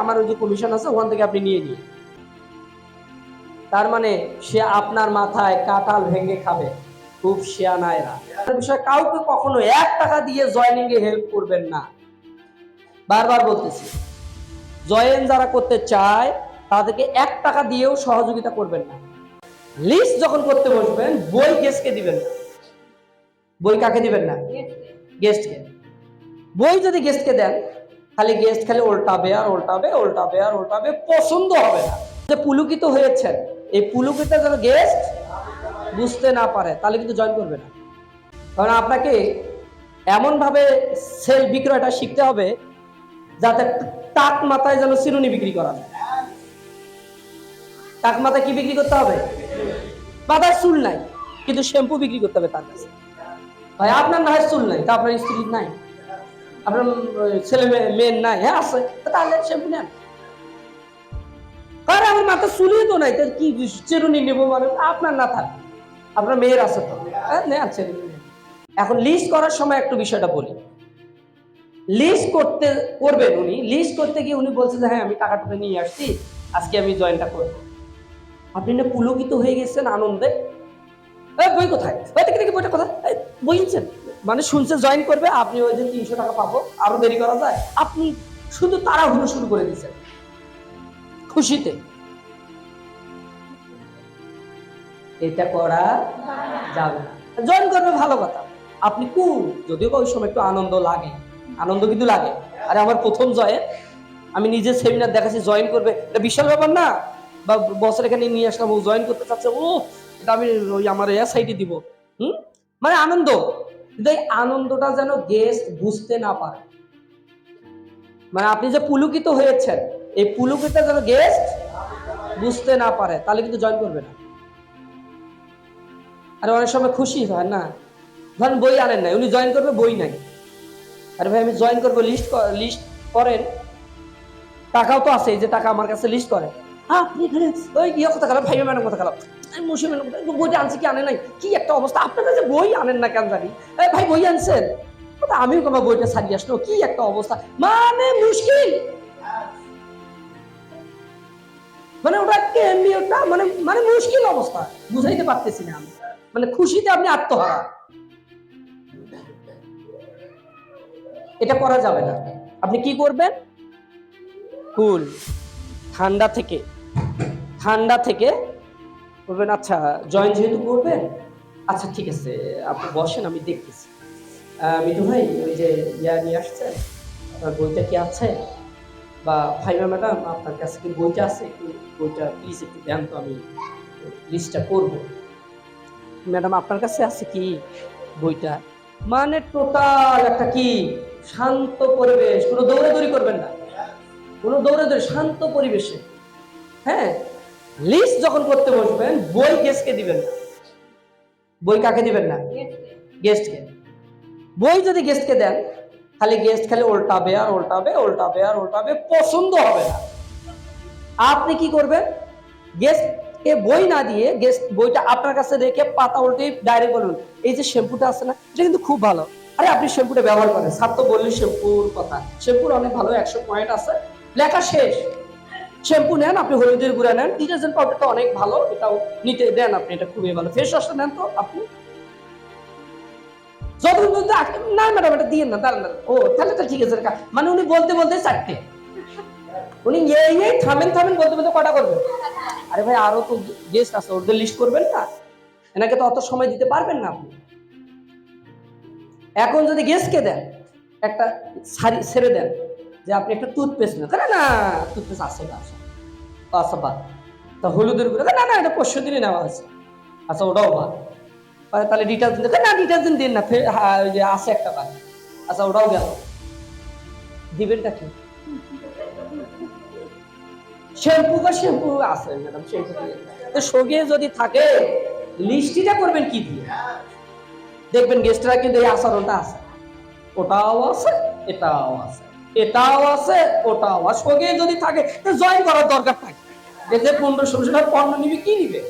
আমার ওই যে কমিশন আছে ওখান থেকে আপনি নিয়ে নিন। তার মানে সে আপনার মাথায় কাঁঠাল ভেঙে খাবে। খুব শিয়ানা এরা। বিষয় কাউকে কখনো 1 টাকা দিয়ে জয়েনিং এ হেল্প করবেন না। বারবার বলতেছি, জয়েন যারা করতে চায় তাদেরকে 1 টাকা দিয়েও সহযোগিতা করবেন না। লিস্ট যখন করতে বসবেন বই গেস্টকে দিবেন না। বই কাকে দিবেন না? গেস্টকে। বই যদি গেস্টকে দেন খালি গেস্ট খালি উল্টাবে আর উল্টাবে, উল্টাবে আর উল্টাবে, পছন্দ হবে না। যে পুলকিত হয়েছেন, এই পুলকিত যেন গেস্ট বুঝতে না পারে তাহলে কিন্তু জয়েন করবে না। কারণ আপনাকে এমন ভাবে সেল বিক্রয়টা শিখতে হবে যাতে টাক মাথায় যেন চিরুনি বিক্রি করা যায়। টাক মাথায় কি বিক্রি করতে হবে? মাথায় চুল নাই কিন্তু শ্যাম্পু বিক্রি করতে হবে তার কাছে। ভাই আপনার না হয় চুল নাই, তা আপনার স্ত্রীর নাই, আপনার ছেলে মেয়ের নাই, হ্যাঁ আছে, তাহলে শ্যাম্পু নেন। আর আমার মাথা চুলই তো নাই, কি চিরুনি নেবো মানে? আপনার না থাক, আপনার মেয়ের আছে তো, নেন চিরুনি। এখন লিস্ট করার সময় একটু বিষয়টা বলি। লিস্ট করবেন উনি, লিস্ট করতে গিয়ে উনি বলছে যে হ্যাঁ আমি টাকাটা নিয়ে আসছি, আজকে আমি জয়েনটা করবো। আপনি না পুলকিত হয়ে গেছেন আনন্দে। বই কোথায়? দেখি বইটা কোথায়? বই নিচ্ছেন মানে শুনছে জয়েন করবে, আপনি ওই দিন 300 টাকা পাবো, আরো দেরি করা যায়? আপনি শুধু তাড়াহুড়ো শুরু করে দিচ্ছেন খুশিতে। এটা করা যাবে না। জয়েন করবে ভালো কথা, আপনি কুল, যদিও ওই সময় একটু আনন্দ লাগে, আনন্দ কিন্তু লাগে। আরে আমার প্রথম জয়েন, আমি নিজে সেমিনার দেখাচ্ছি, জয়েন করবে, এটা বিশাল ব্যাপার না? বা বছর এখানে নিয়ে আসলাম, ও জয়েন করতে চাচ্ছে, ও এটা আমি ওই আমার সাইডে দিব, মানে আনন্দ। কিন্তু এই আনন্দটা যেন গেস্ট বুঝতে না পারে। মানে আপনি যে পুলকিত হয়েছেন, এই পুলকিত যেন গেস্ট বুঝতে না পারে তাহলে কিন্তু জয়েন করবে না। আর অনেক সময় খুশি হয় না, ধরেন বই আনেন নাই, উনি জয়েন করবে, বই নাই। আরে ভাই আমি জয়েন করবো, লিস্ট করেন, টাকাও তো আছে, এই যে টাকা আমার কাছে লিস্ট করে। হ্যাঁ ওই ইয়ে কথা গেলাম, ভাই ম্যাডাম কথা গেলাম, মুসি ম্যাডাম বইটা আনছি কি আনে নাই, কি একটা অবস্থা, আপনারা যে বই আনেন না কেন জানি, ভাই বই আনছেন, আমিও তোমার বইটা ছাড়িয়ে আসলো, কি একটা অবস্থা, মানে মুশকিল। মানে ওটা এমনি ওটা মানে মানে মুশকিল অবস্থা, বুঝাইতে পারতেছি না আমি। মানে খুশিতে আপনি আত্মহারা, এটা করা যাবে না। আপনি কি করবেন? কুল, ঠান্ডা থেকে বলবেন আচ্ছা জয়েন যেহেতু করবেন, আচ্ছা ঠিক আছে আপনি বসেন, আমি দেখতেছি। মিঠু ভাই ওই যে ইয়া নিয়ে আসছেন, আপনার বইটা কি আছে? বা ফাইমা ম্যাডাম আপনার কাছে কি বইটা আছে? একটু বইটা প্লিজ একটু দেন তো, আমি লিস্টটা করবো। ম্যাডাম আপনার কাছে আছে কি বইটা? মানে টোটাল একটা কি শান্ত পরিবেশ, কোনো দৌড়াদৌড়ি করবেন না, কোনো দৌড়াদৌড়ি, শান্ত পরিবেশে। হ্যাঁ, লিস্ট যখন করতে বসবেন বই গেস্টকে দিবেন না। বই কাকে দিবেন না? গেস্টকে। বই যদি গেস্টকে দেন খালি গেস্ট খালি উল্টাবে আর উল্টাবে, উল্টাবে আর উল্টাবে, পছন্দ হবে না। আপনি কি করবেন? গেস্টকে বই না দিয়ে গেস্ট বইটা আপনার কাছে রেখে পাতা উল্টে ডাইরেক্ট বলুন এই যে শ্যাম্পুটা আছে না, এটা কিন্তু খুব ভালো, আরে আপনি শ্যাম্পুটা ব্যবহার করেন। স্যার তো বললেন শ্যাম্পুর কথা, শ্যাম্পুর অনেক ভালো 100 পয়েন্ট আছে, লেখা শেষ। শ্যাম্পু নেন, আপনি হলুদের গুঁড়া নেন, ডিটারজেন্ট পাউডারটা অনেক ভালো, এটাও নিতে দেন আপনি, এটা খুবই ভালো, ফেস ওয়াশটা নেন তো আপনি। যতক্ষণ না ম্যাডাম এটা দিয়ে না, দাঁড়ান, ও তাহলে তো ঠিক আছে। মানে উনি বলতে বলতে চারটে, উনি এই থামেন বলতে বলতে কটা করবেন? আরে ভাই আরো তো গেস্ট আছে, ওদের লিস্ট করবেন না, এনাকে তো অত সময় দিতে পারবেন না আপনি। এখন যদি গেস্টকে দেন একটা ছেড়ে দেন যে আপনি একটা টুথপেস্ট নেন, না টুথপেস্ট আছে না, আচ্ছা বাদ, তা হলুদের গুঁড়ো, না এটা 500 দিনে নেওয়া হয়েছে, আচ্ছা ওটাও বাদ। তাহলে ডিটারজেন্ট, না ডিটারজেন্ট দিন না, ওই যে আছে একটা বাদ, আচ্ছা ওটাও গেল। দিবেনটা কি? শ্যাম্পু আছে ম্যাডাম, শ্যাম্পু তো সঙ্গে যদি থাকে লিস্টিটা করবেন কি দিয়ে? দেখবেন গেস্টরা কিন্তু এই আচরণটা আছে, ওটাও আছে, এটাও আছে, এটাও আছে, ওটাও আছে, সঙ্গে যদি থাকে জয়েন করার দরকার থাকে। যে 1500 টাকা পণ্য নিবে, কি নিবে?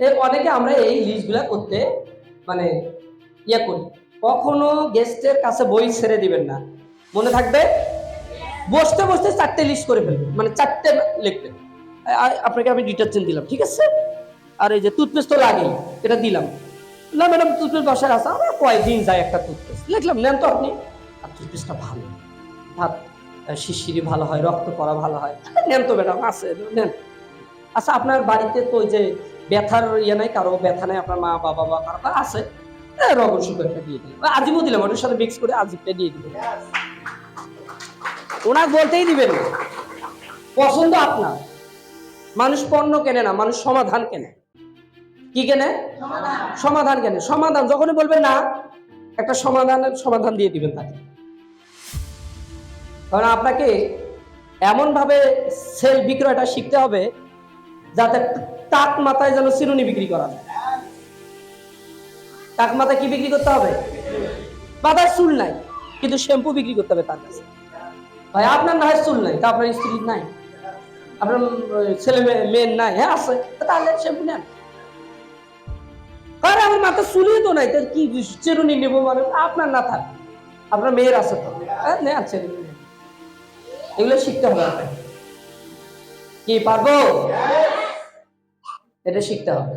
এর অনেকে আমরা এই লিস্টগুলা করতে মানে ইয়ে করি। কখনো গেস্টের কাছে বই ছেড়ে দিবেন না, মনে থাকবে বসতে বসতে 4টে লিস্ট করে ফেলবেন, মানে 4টে লিখবেন। আপনাকে আমি ডিটারজেন্ট দিলাম, ঠিক আছে, আর এই যে টুথপেস্ট তো লাগেই, এটা দিলাম না ম্যাডাম, টুথপেস্ট বাসায় আছে, আমার কয়দিন যায় একটা টুথপেস্ট, লিখলাম, নেন তো আপনি। আর টুথপেস্টটা ভালো, ভাত শিরশিরি ভালো হয়, রক্ত পড়া ভালো হয়, নেন তো ম্যাডাম, আছে নেন। আচ্ছা, আপনার বাড়িতে তো ওই যে ব্যথার ইয়ে নাই, কারো ব্যথা নাই, আপনার মা বাবা বা কারো আছে, রগন শুকর একটা দিয়ে দিলাম, আজিমও দিলাম, ওটার সাথে মিক্স করে আজিবটা দিয়ে দিলাম। ওনাকে বলতেই দিবেন না, পছন্দ আপনার। মানুষ পণ্য কেনে না, মানুষ সমাধান কেনে। কি কেনে? সমাধান কেনে। সমাধান যখনই বলবেন না, একটা সমাধান দিয়ে দিবেন তাকে। কারণ আপনাকে এমন ভাবে সেল বিক্রয়টা শিখতে হবে যাতে টাক মাথায় যেন চিরুনি বিক্রি করা যায়। টাক মাথায় কি বিক্রি করতে হবে? মাথায় চুল নাই কিন্তু শ্যাম্পু বিক্রি করতে হবে তার কাছে। ভাই আপনার না হয় চুল নাই, তা আপনার স্ত্রীর নাই, আপনার ছেলে মেয়ের নাই, হ্যাঁ আছে, তাহলে শ্যাম্পু নেন। আর আমার মাথা চুলই তো নাই, কি চিরুনি নেবো মানে? আপনার না থাক, আপনার মেয়ের আছে তো, নেন চিরুনি নেন। এগুলো শিখতে হবে আপনাকে। কি পারবো? এটা শিখতে হবে।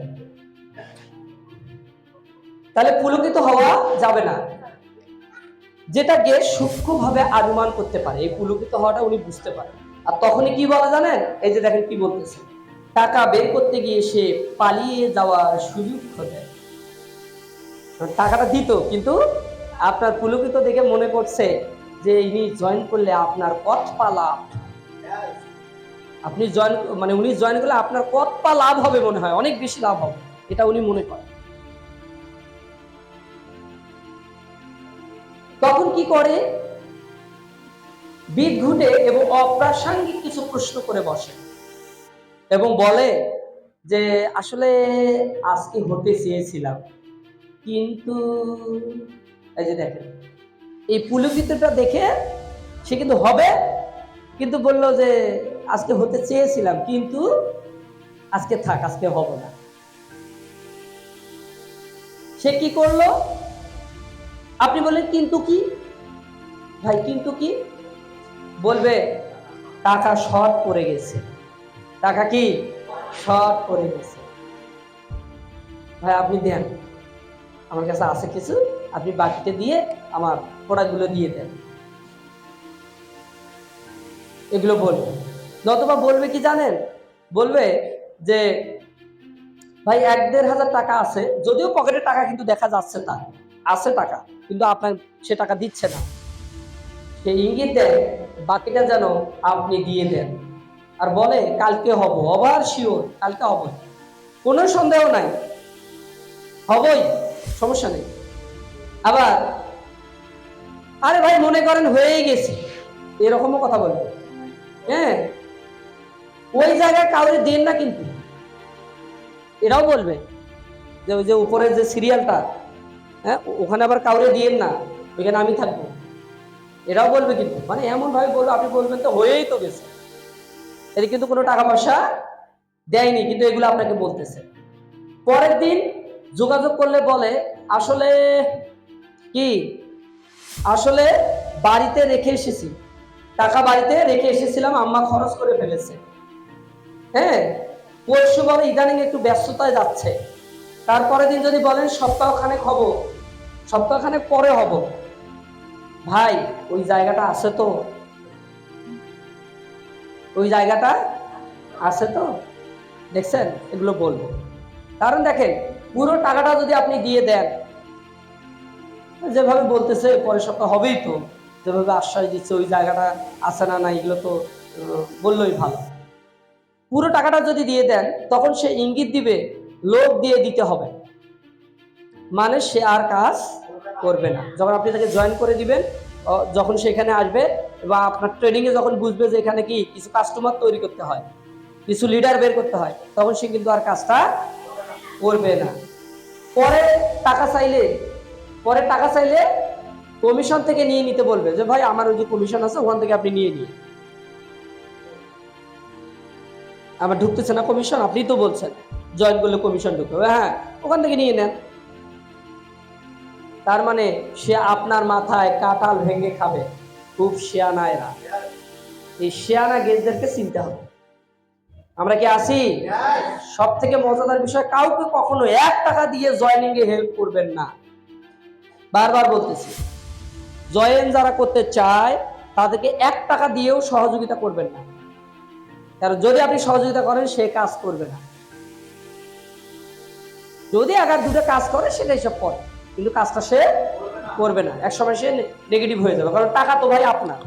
তাহলে পুলকিত হওয়া যাবে না। যেটাকে সূক্ষ্মভাবে অনুমান করতে পারে, এই পুলকিত হওয়াটা উনি বুঝতে পারে। আর তখনই কি বলা জানেন? এই যে দেখেন কি বলতেছে, টাকা বের করতে গিয়ে সে পালিয়ে যাওয়ার সুযোগ খোঁজে। টাকাটা দিত, কিন্তু আপনার পুলকিত দেখে মনে করছে যে ইনি জয়েন করলে আপনার পথ পা লাভ, আপনি জয়েন মানে উনি জয়েন করলে আপনার পথ পা লাভ হবে, মনে হয় অনেক বেশি লাভ হবে, এটা উনি মনে করেন। তখন কি করে? বিদঘুটে এবং অপ্রাসঙ্গিক কিছু প্রশ্ন করে বসে এবং বলে যে আসলে আজকে হতে চেয়েছিলাম, কিন্তু এই যে দেখেন এই পুলকিতটা দেখে সে কিন্তু হবে, কিন্তু বলল যে আজকে হতে চেয়েছিলাম, কিন্তু আজকে থাক, আজকে হবে না। সে কি করলো? আপনি বললেন কিন্তু কি ভাই, কিন্তু কি? বলবে টাকা শর্ট পড়ে গেছে। টাকা কি শর্ট পড়ে গেছে। ভাই আপনি দেন, আমার কাছে আছে কিছু, আপনি বাকিতে দিয়ে আমার প্রোডাক্টগুলো দিয়ে দেন, এগুলো বলবে। নতুবা বলবে কি জানেন? বলবে যে ভাই 1-1.5 হাজার টাকা আছে, যদিও পকেটে টাকা কিন্তু দেখা যাচ্ছে তার আছে টাকা, কিন্তু আপনার সে টাকা দিচ্ছে না। সে ইঙ্গিত দেয় বাকিটা যেন আপনি দিয়ে দেন, আর বলে কালকে হব, আবার শিওর কালকে হব, কোনো সন্দেহ নাই, হবই, সমস্যা নেই। আবার আরে ভাই মনে করেন হয়েই গেছি, এরকমও কথা বলবে। হ্যাঁ, ওই জায়গায় কাউরে দেন না, কিন্তু এরাও বলবে যে ওই যে উপরের যে সিরিয়ালটা, হ্যাঁ ওখানে আবার কাউরে দিয়েন না, ওইখানে আমি থাকবো, এরাও বলবে। কিন্তু মানে এমন ভাবে বলবো, আপনি বলবেন তো হয়েই তো গেছে, এর কিন্তু কোনো টাকা পয়সা দেয়নি, কিন্তু এগুলো আপনাকে বলতেছে। পরের দিন যোগাযোগ করলে বলে আসলে কি, আসলে বাড়িতে রেখে এসেছি, টাকা বাড়িতে রেখে এসেছিলাম, আম্মা খরচ করে ফেলেছে। হ্যাঁ, পরশু বলে ইদানিং একটু ব্যস্ততায় যাচ্ছে। তারপরের দিন যদি বলেন সপ্তাহখানেক হব, সপ্তাহখানেক পরে হব। ভাই ওই জায়গাটা আছে তো, ওই জায়গাটা আছে তো, দেখছেন? এগুলো বলবো। কারণ দেখেন পুরো টাকাটা যদি আপনি দিয়ে দেন, যেভাবে বলতেছে পরের সপ্তাহ হবেই তো, যেভাবে আশ্বাস দিচ্ছে ওই জায়গাটা আছে না, না এগুলো তো বললেই ভালো। পুরো টাকাটা যদি দিয়ে দেন, তখন সে ইঙ্গিত দিবে লোক দিয়ে দিতে হবে, মানে সে আর কাজ করবে না। যখন আপনি তাকে জয়েন করে দিবেন, যখন সেখানে আসবে বা আপনার ট্রেনিং এ যখন বুঝবে যে এখানে কি কিছু কাস্টমার তৈরি করতে হয়, কিছু লিডার বের করতে হয়, তখন সে কিন্তু আর কাজটা করবে না। পরে টাকা চাইলে কমিশন থেকে নিয়ে নিতে বলবে যে ভাই আমার ওই যে কমিশন আছে ওখান থেকে আপনি নিয়ে নিন, আমার ঢুকতেছে না কমিশন, আপনি তো বলছেন জয়েন করলে কমিশন ঢুকবে, হ্যাঁ ওখান থেকে নিয়ে নেন। তার মানে সে আপনার মাথায় কাঁঠাল ভেঙে খাবে, খুব শিয়ানা এরা। এই শেয়ানা গেজদেরকে চিনতে হবে। আমরা কি আসি? সব থেকে মজাদার বিষয়, কাউকে কখনো 1 টাকা দিয়ে জয়েনিং এ হেল্প করবেন না। বারবার বলতেছি, জয়েন যারা করতে চায় তাদেরকে 1 টাকা দিয়েও সহযোগিতা করবেন না, কারণ যদি আপনি সহযোগিতা করেন সে কাজ করবে না। যদি আগার দুটো কাজ করে সেটাই সব করে, কিন্তু কাজটা সে করবে না, একসময় সে নেগেটিভ হয়ে যাবে, কারণ টাকা তো ভাই আপনার।